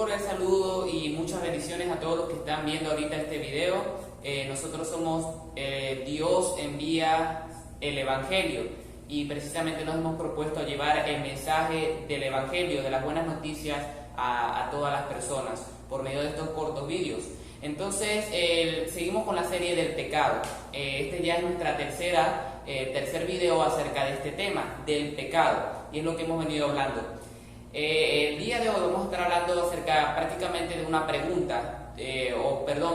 cordial saludo y muchas bendiciones a todos los que están viendo ahorita este video. Nosotros somos Dios envía el Evangelio y precisamente nos hemos propuesto a llevar el mensaje del Evangelio, de las buenas noticias a todas las personas por medio de estos cortos vídeos. Entonces seguimos con la serie del pecado. Este ya es nuestra tercer video acerca de este tema, del pecado, y es lo que hemos venido hablando. El día de hoy vamos a estar hablando acerca prácticamente de una pregunta,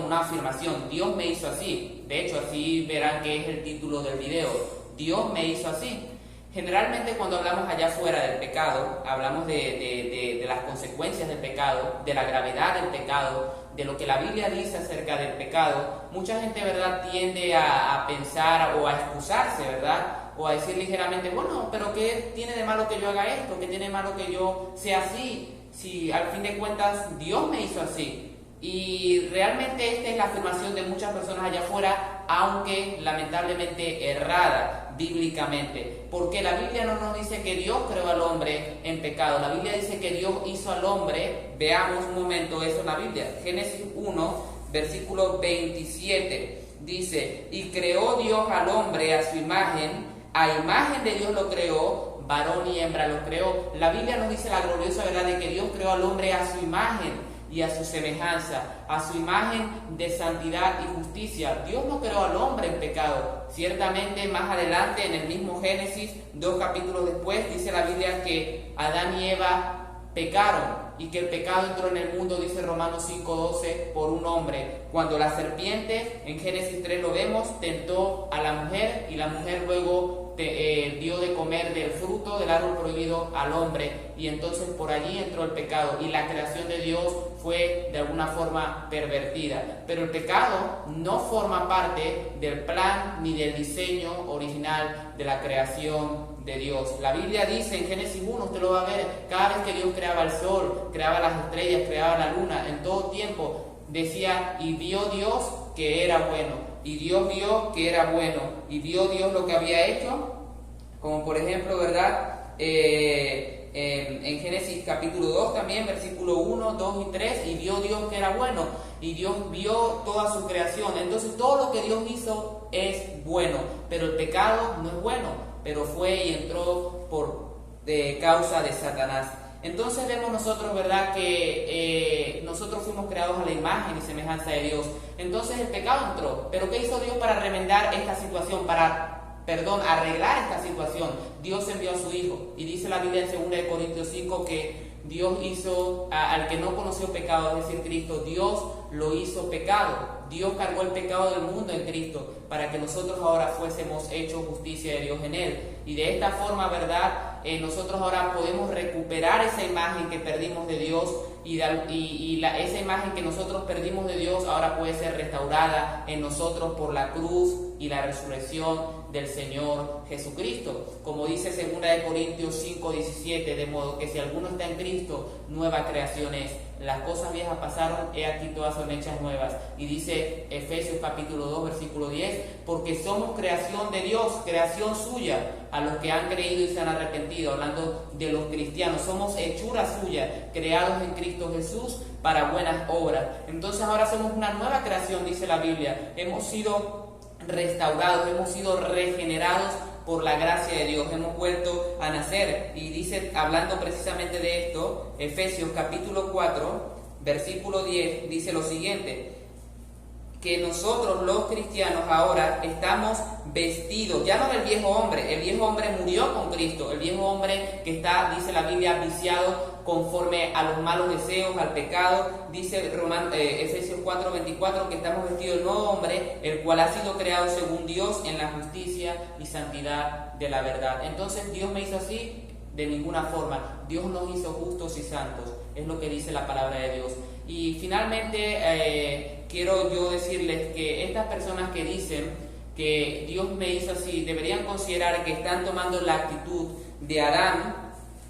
una afirmación. Dios me hizo así. De hecho, así verán que es el título del video. Dios me hizo así. Generalmente cuando hablamos allá afuera del pecado, hablamos de las consecuencias del pecado, de la gravedad del pecado, de lo que la Biblia dice acerca del pecado. Mucha gente, ¿verdad?, tiende a pensar o a excusarse, ¿verdad?, o a decir ligeramente, bueno, pero ¿qué tiene de malo que yo haga esto? ¿Qué tiene de malo que yo sea así? Si al fin de cuentas Dios me hizo así. Y realmente esta es la afirmación de muchas personas allá afuera, aunque lamentablemente errada bíblicamente. Porque la Biblia no nos dice que Dios creó al hombre en pecado. La Biblia dice que Dios hizo al hombre. Veamos un momento eso en la Biblia. Génesis 1, versículo 27. Dice, y creó Dios al hombre a su imagen. A imagen de Dios lo creó, varón y hembra lo creó. La Biblia nos dice la gloriosa verdad de que Dios creó al hombre a su imagen y a su semejanza, a su imagen de santidad y justicia. Dios no creó al hombre en pecado. Ciertamente más adelante en el mismo Génesis, 2 capítulos después, dice la Biblia que Adán y Eva pecaron y que el pecado entró en el mundo, dice Romanos 5:12, por un hombre. Cuando la serpiente, en Génesis 3 lo vemos, tentó a la mujer y la mujer luego dio de comer del fruto del árbol prohibido al hombre, y entonces por allí entró el pecado y la creación de Dios fue de alguna forma pervertida. Pero el pecado no forma parte del plan ni del diseño original de la creación de Dios. La Biblia dice en Génesis 1, usted lo va a ver, cada vez que Dios creaba el sol, creaba las estrellas, creaba la luna, en todo tiempo decía, y vio Dios que era bueno. Y Dios vio que era bueno, y vio Dios lo que había hecho, como por ejemplo, ¿verdad? En Génesis capítulo 2 también, versículo 1, 2 y 3, y vio Dios que era bueno, y Dios vio toda su creación. Entonces todo lo que Dios hizo es bueno, pero el pecado no es bueno, pero fue y entró por causa de Satanás. Entonces vemos nosotros, ¿verdad?, que nosotros fuimos creados a la imagen y semejanza de Dios. Entonces el pecado entró. ¿Pero qué hizo Dios para remendar esta situación? Arreglar esta situación. Dios envió a su Hijo. Y dice la Biblia en 2 Corintios 5 que Dios hizo al que no conoció pecado, es decir, Cristo, Dios lo hizo pecado. Dios cargó el pecado del mundo en Cristo para que nosotros ahora fuésemos hechos justicia de Dios en Él. Y de esta forma, ¿verdad?, nosotros ahora podemos recuperar esa imagen que perdimos de Dios esa imagen que nosotros perdimos de Dios ahora puede ser restaurada en nosotros por la cruz y la resurrección del Señor Jesucristo. Como dice 2 Corintios 5:17, de modo que si alguno está en Cristo, nueva creación es. Las cosas viejas pasaron, he aquí todas son hechas nuevas. Y dice Efesios capítulo 2, versículo 10, porque somos creación de Dios, creación suya, a los que han creído y se han arrepentido, hablando de los cristianos. Somos hechura suya, creados en Cristo Jesús para buenas obras. Entonces ahora somos una nueva creación, dice la Biblia. Hemos sido restaurados, hemos sido regenerados por la gracia de Dios, hemos vuelto a nacer. Y dice, hablando precisamente de esto, Efesios capítulo 4, versículo 10, dice lo siguiente, que nosotros los cristianos ahora estamos vestidos, ya no del viejo hombre, el viejo hombre murió con Cristo, el viejo hombre que está, dice la Biblia, viciado conforme a los malos deseos, al pecado. Dice Efesios 4:24 que estamos vestidos del nuevo hombre, el cual ha sido creado según Dios en la justicia y santidad de la verdad. Entonces, ¿Dios me hizo así? De ninguna forma. Dios nos hizo justos y santos, es lo que dice la palabra de Dios. Y finalmente quiero yo decirles que estas personas que dicen que Dios me hizo así, deberían considerar que están tomando la actitud de Adán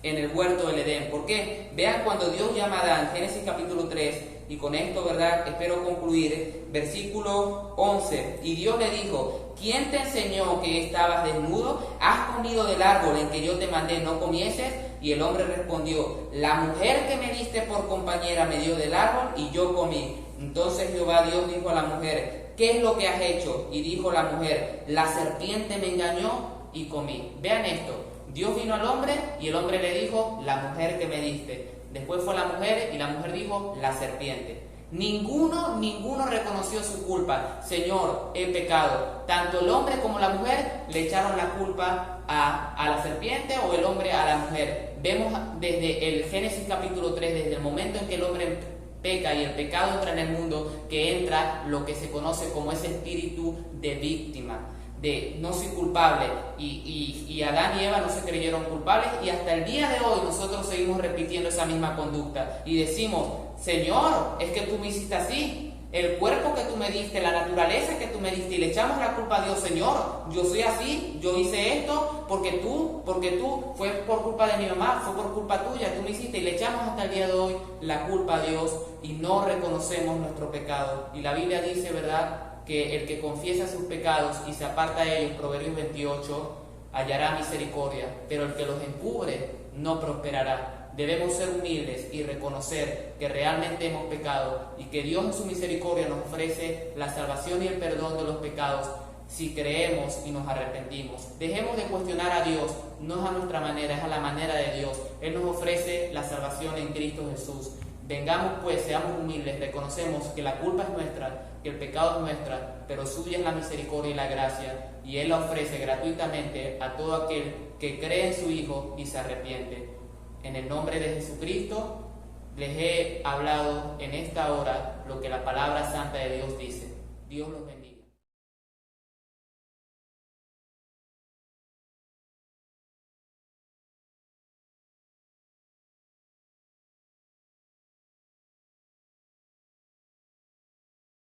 en el huerto del Edén. ¿Por qué? Vean cuando Dios llama a Adán, Génesis capítulo 3, y con esto, ¿verdad?, espero concluir, versículo 11, y Dios le dijo, ¿quién te enseñó que estabas desnudo? ¿Has comido del árbol en que yo te mandé no comieses? Y el hombre respondió: la mujer que me diste por compañera me dio del árbol y yo comí. Entonces Jehová Dios dijo a la mujer: ¿qué es lo que has hecho? Y dijo la mujer: la serpiente me engañó y comí. Vean esto, Dios vino al hombre y el hombre le dijo: la mujer que me diste. Después fue la mujer y la mujer dijo: la serpiente. Ninguno reconoció su culpa. Señor, he pecado. Tanto el hombre como la mujer le echaron la culpa a la serpiente, o el hombre a la mujer. Vemos desde el Génesis capítulo 3, desde el momento en que el hombre peca y el pecado entra en el mundo, que entra lo que se conoce como ese espíritu de víctima, de no soy culpable, y Adán y Eva no se creyeron culpables, y hasta el día de hoy nosotros seguimos repitiendo esa misma conducta y decimos: Señor, es que tú me hiciste así, el cuerpo que tú me diste, la naturaleza que tú me diste, y le echamos la culpa a Dios. Señor, yo soy así, yo hice esto porque tú, fue por culpa de mi mamá, fue por culpa tuya, tú me hiciste, y le echamos hasta el día de hoy la culpa a Dios y no reconocemos nuestro pecado. Y la Biblia dice, ¿verdad?, que el que confiesa sus pecados y se aparta de ellos, Proverbios 28, hallará misericordia, pero el que los encubre no prosperará. Debemos ser humildes y reconocer que realmente hemos pecado y que Dios en su misericordia nos ofrece la salvación y el perdón de los pecados si creemos y nos arrepentimos. Dejemos de cuestionar a Dios, no es a nuestra manera, es a la manera de Dios. Él nos ofrece la salvación en Cristo Jesús. Vengamos pues, seamos humildes, reconocemos que la culpa es nuestra, que el pecado es nuestra, pero suya es la misericordia y la gracia, y Él la ofrece gratuitamente a todo aquel que cree en su Hijo y se arrepiente. En el nombre de Jesucristo les he hablado en esta hora lo que la palabra santa de Dios dice. Dios los bendiga.